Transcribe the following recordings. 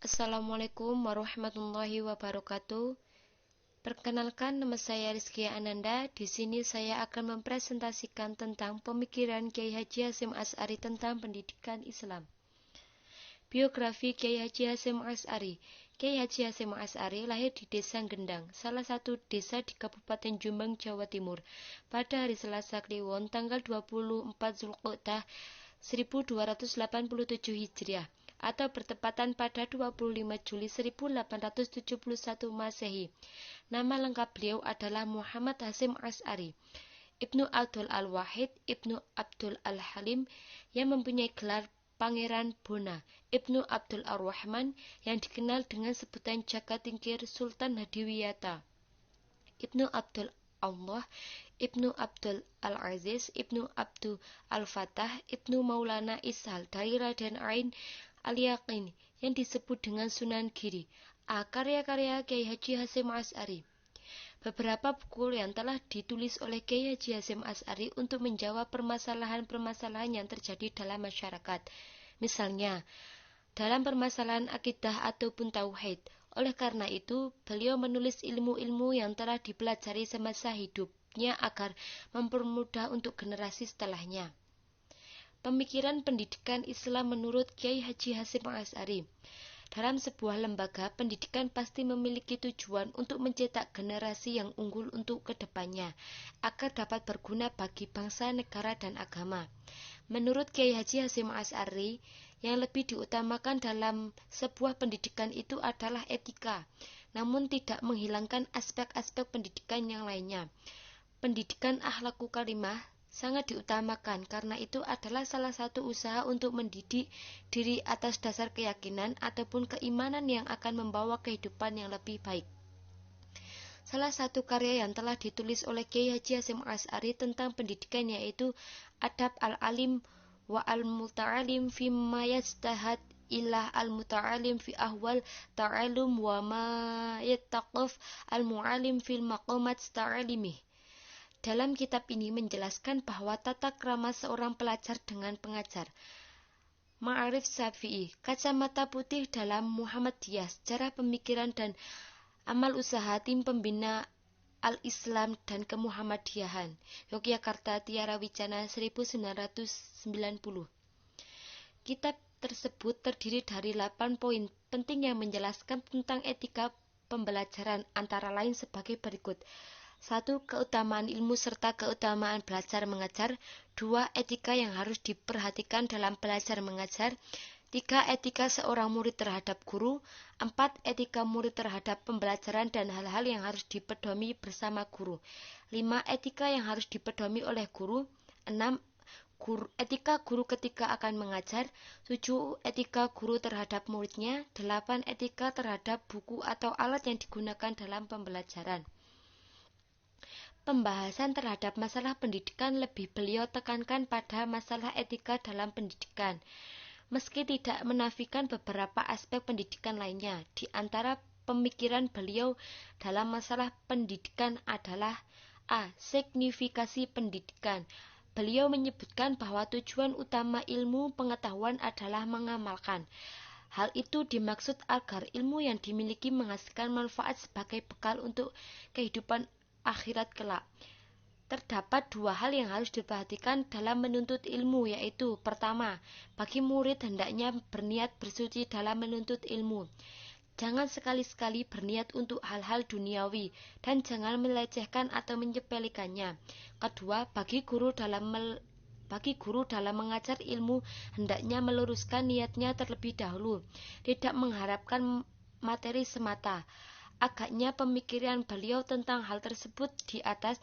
Assalamualaikum warahmatullahi wabarakatuh. Perkenalkan, nama saya Rizky Ananda. Di sini saya akan mempresentasikan tentang pemikiran Kiai Haji Hasyim Asy'ari tentang pendidikan Islam. Biografi Kiai Haji Hasyim Asy'ari. Kiai Haji Hasyim Asy'ari lahir di Desa Gendang, salah satu desa di Kabupaten Jombang, Jawa Timur, pada hari Selasa Kliwon tanggal 24 Zulqa'dah 1287 Hijriah atau bertepatan pada 25 Juli 1871 Masehi. Nama lengkap beliau adalah Muhammad Hasyim Asy'ari, Ibnu Abdul Al-Wahid, Ibnu Abdul Al-Halim, yang mempunyai gelar Pangeran Bona, Ibnu Abdul Ar-Rahman, yang dikenal dengan sebutan Jakatingkir Sultan Hadiwiyata, Ibnu Abdul Allah, Ibnu Abdul Al-Aziz, Ibnu Abdul Al-Fatah, Ibnu Maulana Ishal dari Raden Ain Al-Yaqin yang disebut dengan Sunan Giri. Karya-karya Kiai Haji Hasyim Asy'ari. Beberapa buku yang telah ditulis oleh Kiai Haji Hasyim Asy'ari untuk menjawab permasalahan-permasalahan yang terjadi dalam masyarakat. Misalnya, dalam permasalahan akidah ataupun tauhid. Oleh karena itu, beliau menulis ilmu-ilmu yang telah dipelajari semasa hidupnya agar mempermudah untuk generasi setelahnya. Pemikiran pendidikan Islam menurut Kiai Haji Hasyim Asy'ari. Dalam sebuah lembaga pendidikan pasti memiliki tujuan untuk mencetak generasi yang unggul untuk kedepannya, agar dapat berguna bagi bangsa, negara, dan agama. Menurut Kiai Haji Hasyim Asy'ari, yang lebih diutamakan dalam sebuah pendidikan itu adalah etika, namun tidak menghilangkan aspek-aspek pendidikan yang lainnya. Pendidikan akhlakul karimah sangat diutamakan karena itu adalah salah satu usaha untuk mendidik diri atas dasar keyakinan ataupun keimanan yang akan membawa kehidupan yang lebih baik. Salah satu karya yang telah ditulis oleh Kiai Haji Hasyim Asy'ari tentang pendidikan yaitu Adab Al-Alim wa Al-Muta'alim fi ma yastahad ilah al-muta'alim fi ahwal ta'alum wa ma yattaqaf al-mu'alim fil maqamat ta'alimih. Dalam kitab ini menjelaskan bahwa tata krama seorang pelajar dengan pengajar. Ma'arif Syafi'i, kacamata putih dalam Muhammadiyah, sejarah pemikiran dan amal usaha tim pembina Al-Islam dan Kemuhammadiyahan, Yogyakarta, Tiara Wicana 1990. Kitab tersebut terdiri dari 8 poin penting yang menjelaskan tentang etika pembelajaran, antara lain sebagai berikut. 1. Keutamaan ilmu serta keutamaan belajar mengajar. 2. Etika yang harus diperhatikan dalam belajar mengajar. 3. Etika seorang murid terhadap guru. 4. Etika murid terhadap pembelajaran dan hal-hal yang harus dipedomi bersama guru. 5. Etika yang harus dipedomi oleh guru. 6. Etika guru ketika akan mengajar. 7. Etika guru terhadap muridnya. 8. Etika terhadap buku atau alat yang digunakan dalam pembelajaran. Pembahasan terhadap masalah pendidikan lebih beliau tekankan pada masalah etika dalam pendidikan, meski tidak menafikan beberapa aspek pendidikan lainnya. Di antara pemikiran beliau dalam masalah pendidikan adalah A. Signifikasi pendidikan. Beliau menyebutkan bahwa tujuan utama ilmu pengetahuan adalah mengamalkan. Hal itu dimaksud agar ilmu yang dimiliki menghasilkan manfaat sebagai bekal untuk kehidupan akhirat kelak. Terdapat 2 hal yang harus diperhatikan dalam menuntut ilmu, yaitu pertama, bagi murid hendaknya berniat bersuci dalam menuntut ilmu. Jangan sekali-sekali berniat untuk hal-hal duniawi dan jangan melecehkan atau menyepelekannya. Kedua, bagi guru dalam mengajar ilmu hendaknya meluruskan niatnya terlebih dahulu, tidak mengharapkan materi semata. Agaknya pemikiran beliau tentang hal tersebut di atas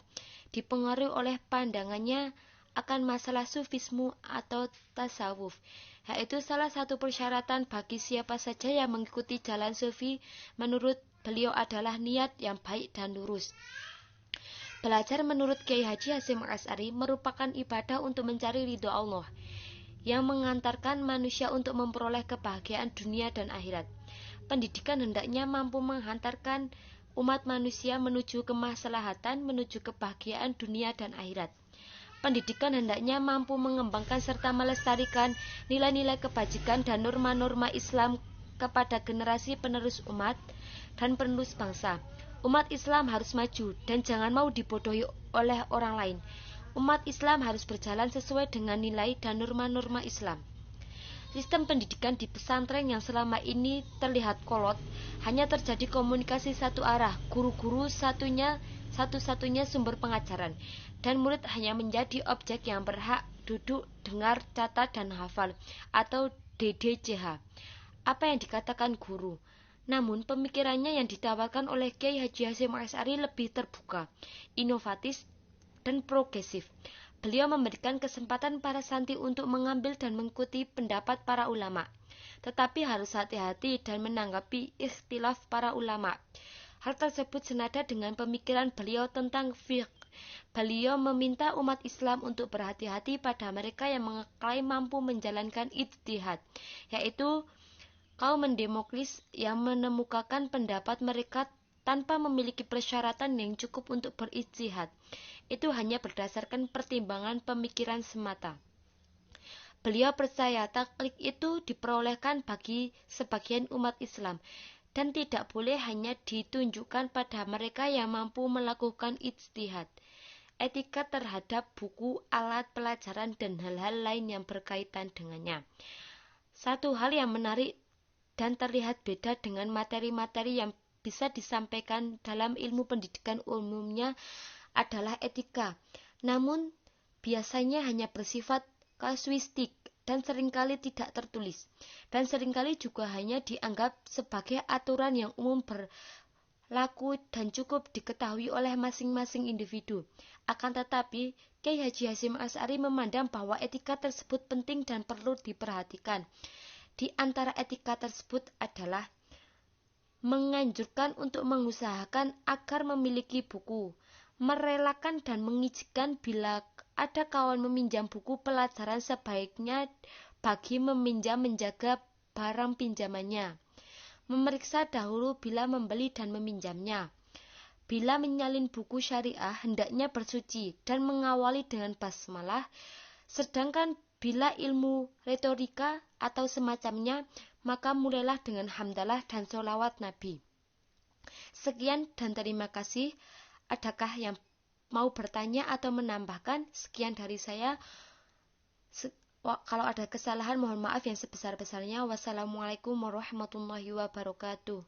dipengaruhi oleh pandangannya akan masalah sufisme atau tasawuf, yaitu salah satu persyaratan bagi siapa saja yang mengikuti jalan sufi menurut beliau adalah niat yang baik dan lurus. Belajar menurut Kiai Haji Hasyim Asy'ari merupakan ibadah untuk mencari ridho Allah, yang mengantarkan manusia untuk memperoleh kebahagiaan dunia dan akhirat. Pendidikan hendaknya mampu menghantarkan umat manusia menuju kemaslahatan, menuju kebahagiaan dunia dan akhirat. Pendidikan hendaknya mampu mengembangkan serta melestarikan nilai-nilai kebajikan dan norma-norma Islam kepada generasi penerus umat dan penerus bangsa. Umat Islam harus maju dan jangan mau dibodohi oleh orang lain. Umat Islam harus berjalan sesuai dengan nilai dan norma-norma Islam. Sistem pendidikan di pesantren yang selama ini terlihat kolot, hanya terjadi komunikasi satu arah, guru-guru satu-satunya sumber pengajaran, dan murid hanya menjadi objek yang berhak duduk, dengar, catat, dan hafal, atau DDCH. Apa yang dikatakan guru? Namun pemikirannya yang ditawarkan oleh Kiai Haji Hasyim Asy'ari lebih terbuka, inovatif, dan progresif. Beliau memberikan kesempatan para santri untuk mengambil dan mengikuti pendapat para ulama, tetapi harus hati-hati dan menanggapi ikhtilaf para ulama. Hal tersebut senada dengan pemikiran beliau tentang fiqh. Beliau meminta umat Islam untuk berhati-hati pada mereka yang mengklaim mampu menjalankan ijtihad, yaitu kaum Demokris yang menemukan pendapat mereka tanpa memiliki persyaratan yang cukup untuk berijtihad. Itu hanya berdasarkan pertimbangan pemikiran semata. Beliau percaya taklid itu diperolehkan bagi sebagian umat Islam dan tidak boleh hanya ditunjukkan pada mereka yang mampu melakukan ijtihad. Etika terhadap buku, alat pelajaran, dan hal-hal lain yang berkaitan dengannya. Satu hal yang menarik dan terlihat beda dengan materi-materi yang bisa disampaikan dalam ilmu pendidikan umumnya adalah etika, namun biasanya hanya bersifat kasuistik dan seringkali tidak tertulis, dan seringkali juga hanya dianggap sebagai aturan yang umum berlaku dan cukup diketahui oleh masing-masing individu. Akan tetapi, Kiai Haji Hasyim Asy'ari memandang bahwa etika tersebut penting dan perlu diperhatikan. Di antara etika tersebut adalah menganjurkan untuk mengusahakan agar memiliki buku, merelakan dan mengizinkan bila ada kawan meminjam buku pelajaran sebaiknya bagi meminjam menjaga barang pinjamannya, memeriksa dahulu bila membeli dan meminjamnya. Bila menyalin buku syariah hendaknya bersuci dan mengawali dengan basmalah, sedangkan bila ilmu retorika atau semacamnya maka mulailah dengan hamdalah dan sholawat Nabi. Sekian dan terima kasih. Adakah yang mau bertanya atau menambahkan? Sekian dari saya. Kalau ada kesalahan mohon maaf yang sebesar-besarnya. Wassalamualaikum warahmatullahi wabarakatuh.